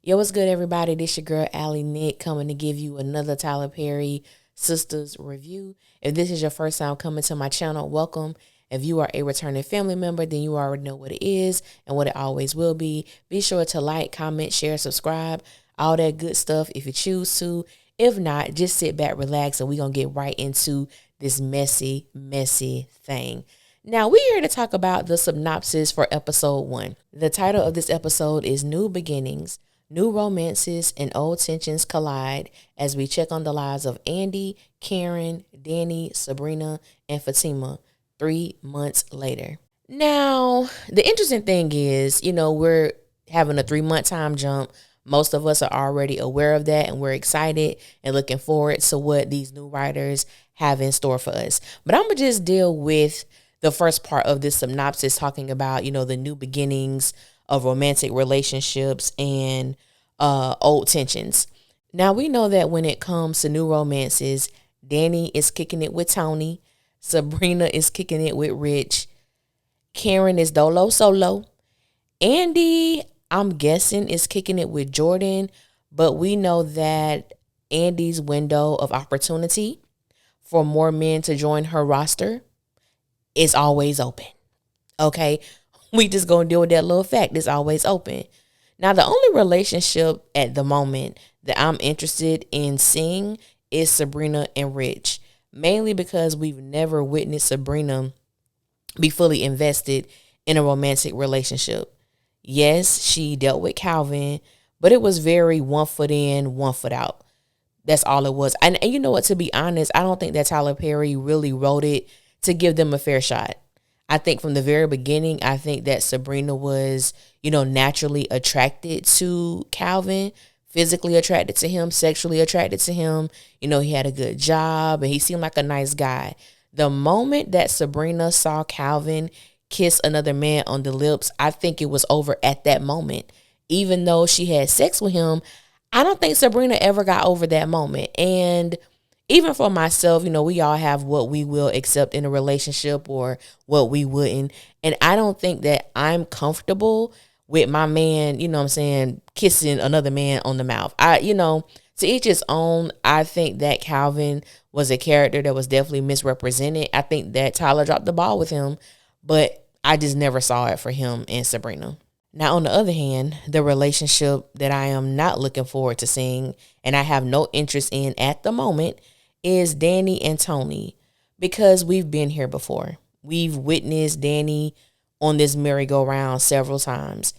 Yo, what's good, everybody? This your girl, Allie Nick, coming to give you another Tyler Perry Sisters review. If this is your first time coming to my channel, welcome. If you are a returning family member, then you already know what it is and what it always will be. Be sure to like, comment, share, subscribe, all that good stuff if you choose to. If not, just sit back, relax, and we're going to get right into this messy, messy thing. Now, we're here to talk about the synopsis for episode 1. The title of this episode is New Beginnings. New romances and old tensions collide as we check on the lives of ANDI, Karen, DANNI, Sabrina, and Fatima 3 months later. Now, the interesting thing is, we're having a 3-month time jump. Most of us are already aware of that, and we're excited and looking forward to what these new writers have in store for us. But I'm going to just deal with the first part of this synopsis, talking about, the new beginnings of romantic relationships and old tensions. Now, we know that when it comes to new romances, DANNI is kicking it with Tony, Sabrina is kicking it with Rich, Karen is dolo solo, ANDI, I'm guessing, is kicking it with Jordan, but we know that ANDI's window of opportunity for more men to join her roster is always open. Okay, we just gonna deal with that little fact. It's always open. Now, the only relationship at the moment that I'm interested in seeing is Sabrina and Rich, mainly because we've never witnessed Sabrina be fully invested in a romantic relationship. Yes, she dealt with Calvin, but it was very 1 foot in, 1 foot out. That's all it was. And you know what, to be honest, I don't think that Tyler Perry really wrote it to give them a fair shot. I think from the very beginning, I think that Sabrina was, naturally attracted to Calvin, physically attracted to him, sexually attracted to him. He had a good job and he seemed like a nice guy. The moment that Sabrina saw Calvin kiss another man on the lips, I think it was over at that moment. Even though she had sex with him, I don't think Sabrina ever got over that moment. And even for myself, we all have what we will accept in a relationship or what we wouldn't. And I don't think that I'm comfortable with my man, kissing another man on the mouth. To each his own. I think that Calvin was a character that was definitely misrepresented. I think that Tyler dropped the ball with him, but I just never saw it for him and Sabrina. Now, on the other hand, the relationship that I am not looking forward to seeing and I have no interest in at the moment is DANNI and Tony, because we've been here before. We've witnessed DANNI on this merry-go-round several times.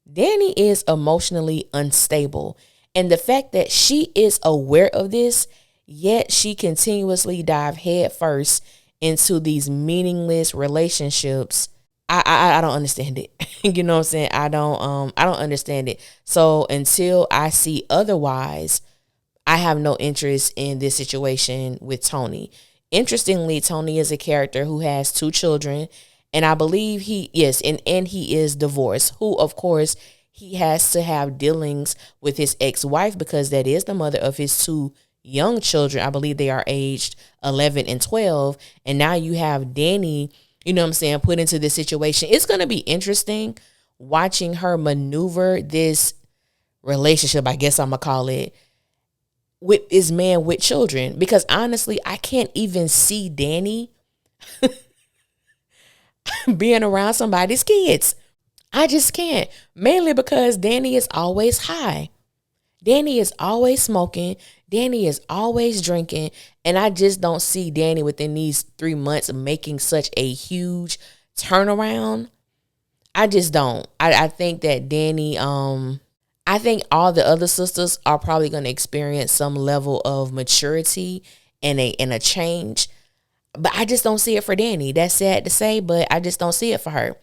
DANNI is emotionally unstable, and the fact that she is aware of this, yet she continuously dive headfirst into these meaningless relationships, I don't understand it. You know what I'm saying? I don't understand it. So until I see otherwise, I have no interest in this situation with Tony. Interestingly, Tony is a character who has 2 children, and I believe he is divorced, who, of course, he has to have dealings with his ex-wife because that is the mother of his 2 young children. I believe they are aged 11 and 12. And now you have DANNI, put into this situation. It's going to be interesting watching her maneuver this relationship, I guess I'm going to call it, with this man with children. Because honestly, I can't even see DANNI being around somebody's kids. I just can't. Mainly because DANNI is always high. DANNI is always smoking. DANNI is always drinking. And I just don't see DANNI within these 3 months making such a huge turnaround. I just don't. I think that DANNI, I think all the other sisters are probably going to experience some level of maturity and a change. But I just don't see it for DANNI. That's sad to say, but I just don't see it for her.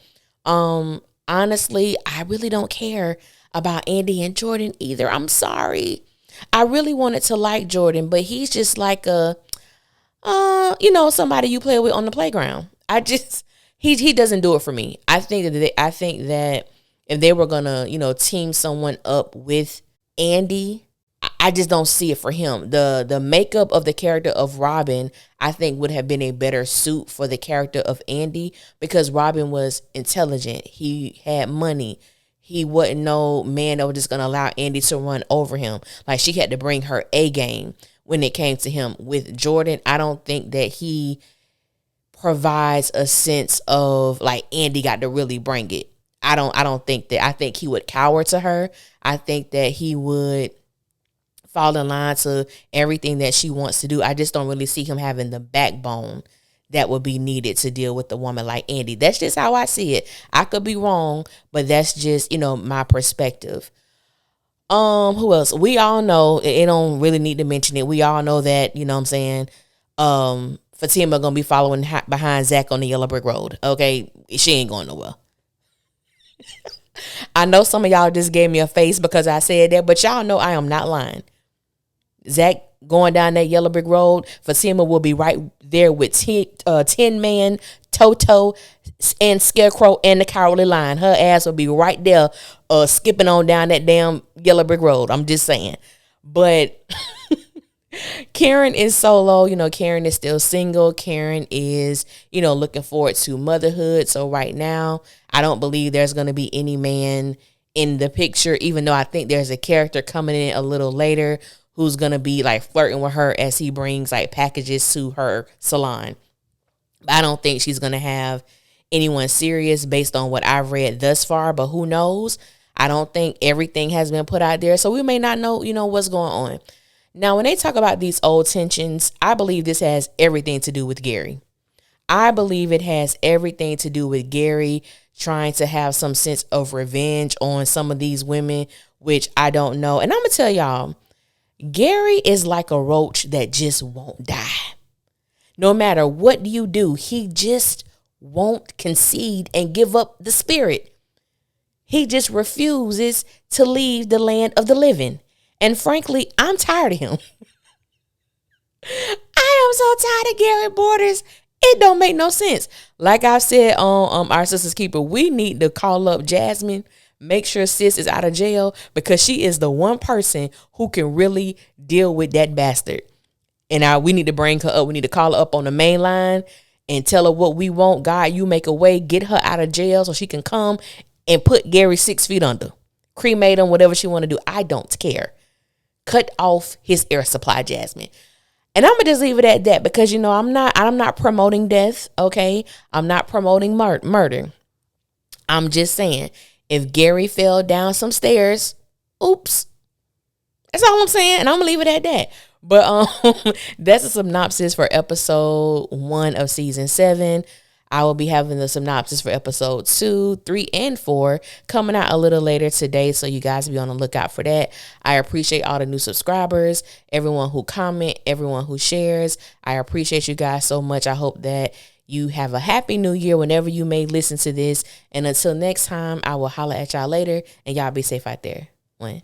Honestly, I really don't care about ANDI and Jordan either. I'm sorry. I really wanted to like Jordan, but he's just like somebody you play with on the playground. He doesn't do it for me. I think that if they were gonna, team someone up with ANDI, I just don't see it for him. The makeup of the character of Robin, I think, would have been a better suit for the character of ANDI, because Robin was intelligent. He had money. he wasn't no man that was just gonna allow Andy to run over him. Like, she had to bring her A game when it came to him. With Jordan, I don't think that he provides a sense of like Andy got to really bring it. I don't think that. I think he would cower to her. I think that he would fall in line to everything that she wants to do. I just don't really see him having the backbone that would be needed to deal with a woman like Andy. That's just how I see it. I could be wrong, but that's just, my perspective. Who else? We all know, it don't really need to mention it. We all know that, you know what I'm saying? Fatima gonna be following behind Zach on the yellow brick road. Okay, she ain't going nowhere. I know some of y'all just gave me a face because I said that, but y'all know I am not lying. Zach going down that yellow brick road, Fatima will be right there with 10 Man, Toto, and Scarecrow and the Cowardly Lion. Her ass will be right there skipping on down that damn yellow brick road. I'm just saying. But Karen is solo. Karen is still single. Karen is, looking forward to motherhood. So right now, I don't believe there's going to be any man in the picture, even though I think there's a character coming in a little later who's going to be like flirting with her as he brings like packages to her salon. I don't think she's going to have anyone serious based on what I've read thus far, but who knows? I don't think everything has been put out there. So we may not know, what's going on. Now, when they talk about these old tensions, I believe this has everything to do with Gary. I believe it has everything to do with Gary trying to have some sense of revenge on some of these women, which I don't know. And I'm going to tell y'all, Gary is like a roach that just won't die. No matter what you do, he just won't concede and give up the spirit. He just refuses to leave the land of the living. And frankly, I'm tired of him. I am so tired of Gary Borders. It don't make no sense. Like I've said on our Sisters Keeper, we need to call up Jasmine, make sure sis is out of jail, because she is the one person who can really deal with that bastard. And we need to bring her up. We need to call her up on the main line and tell her what we want. God, you make a way, get her out of jail so she can come and put Gary 6 feet under. Cremate him, whatever she want to do. I don't care. Cut off his air supply, Jasmine. And I'm gonna just leave it at that, because I'm not promoting death, okay? I'm not promoting murder. I'm just saying, if Gary fell down some stairs, oops. That's all I'm saying, and I'm gonna leave it at that. But that's a synopsis for episode 1 of season 7. I will be having the synopsis for episode 2, 3, and 4 coming out a little later today, so you guys be on the lookout for that. I appreciate all the new subscribers, everyone who comment, everyone who shares. I appreciate you guys so much. I hope that you have a happy new year whenever you may listen to this. And until next time, I will holler at y'all later, and y'all be safe out there. One.